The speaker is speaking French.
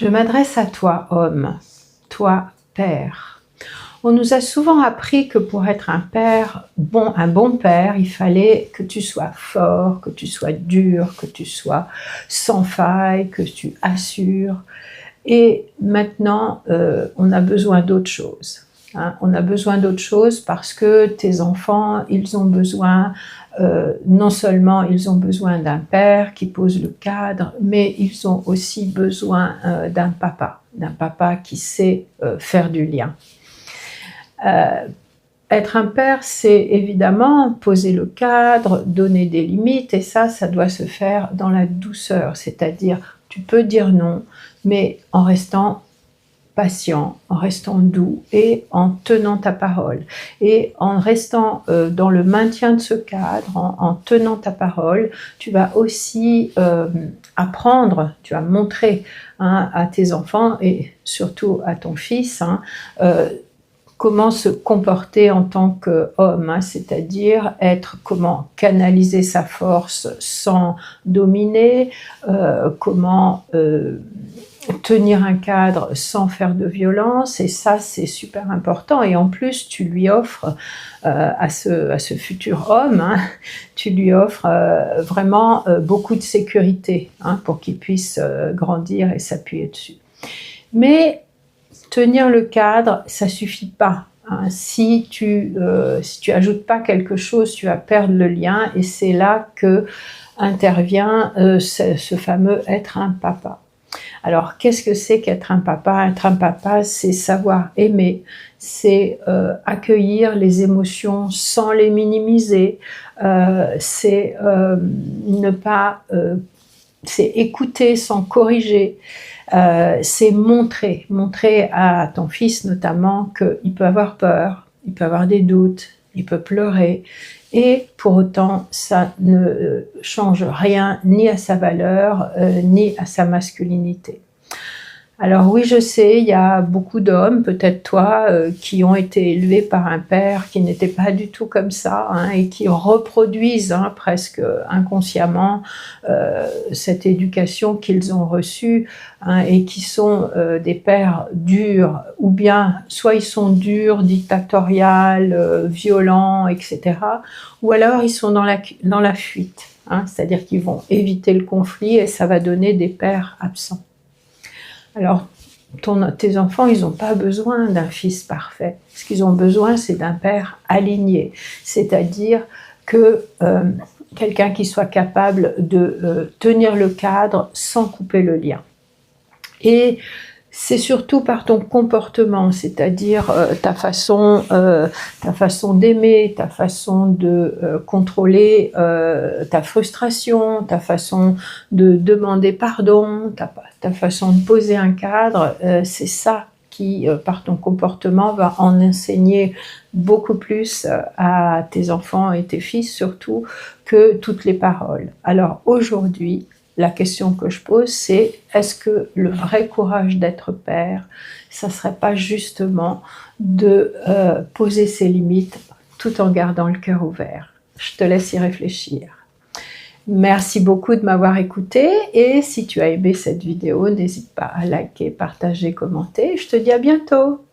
Je m'adresse à toi, homme, toi, père. On nous a souvent appris que pour être un père, un bon père, il fallait que tu sois fort, que tu sois dur, que tu sois sans faille, que tu assures. Et maintenant, on a besoin d'autre chose. On a besoin d'autre chose parce que tes enfants, ils ont besoin, non seulement ils ont besoin d'un père qui pose le cadre, mais ils ont aussi besoin d'un papa qui sait faire du lien. Être un père, c'est évidemment poser le cadre, donner des limites, et ça doit se faire dans la douceur, c'est-à-dire tu peux dire non, mais en restant patient, en restant doux et en tenant ta parole. Et en restant dans le maintien de ce cadre, en tenant ta parole, tu vas aussi apprendre, tu vas montrer à tes enfants et surtout à ton fils comment se comporter en tant qu'homme, c'est-à-dire comment canaliser sa force sans dominer, comment tenir un cadre sans faire de violence, et ça c'est super important. Et en plus tu lui offres à ce futur homme, tu lui offres vraiment beaucoup de sécurité pour qu'il puisse grandir et s'appuyer dessus. Mais tenir le cadre, ça suffit pas. Si tu ajoutes pas quelque chose, tu vas perdre le lien, et c'est là que intervient ce fameux être un papa. Alors, qu'est-ce que c'est qu'être un papa? Être un papa, c'est savoir aimer, c'est accueillir les émotions sans les minimiser, c'est c'est écouter sans corriger, c'est montrer à ton fils notamment qu'il peut avoir peur, il peut avoir des doutes, il peut pleurer, et pour autant ça ne change rien ni à sa valeur ni à sa masculinité. Alors oui, je sais, il y a beaucoup d'hommes, peut-être toi, qui ont été élevés par un père qui n'était pas du tout comme ça, et qui reproduisent presque inconsciemment cette éducation qu'ils ont reçue, et qui sont des pères durs, ou bien soit ils sont durs, dictatoriaux, violents, etc. Ou alors ils sont dans la fuite, c'est-à-dire qu'ils vont éviter le conflit, et ça va donner des pères absents. Alors, tes enfants, ils n'ont pas besoin d'un fils parfait. Ce qu'ils ont besoin, c'est d'un père aligné. C'est-à-dire que quelqu'un qui soit capable de tenir le cadre sans couper le lien. Et c'est surtout par ton comportement, c'est-à-dire ta façon d'aimer, ta façon de contrôler ta frustration, ta façon de demander pardon, ta façon de poser un cadre, c'est ça qui, par ton comportement, va en enseigner beaucoup plus à tes enfants et tes fils surtout que toutes les paroles. Alors aujourd'hui, la question que je pose, c'est est-ce que le vrai courage d'être père, ça ne serait pas justement de poser ses limites tout en gardant le cœur ouvert? Je te laisse y réfléchir. Merci beaucoup de m'avoir écouté, et si tu as aimé cette vidéo, n'hésite pas à liker, partager, commenter. Je te dis à bientôt.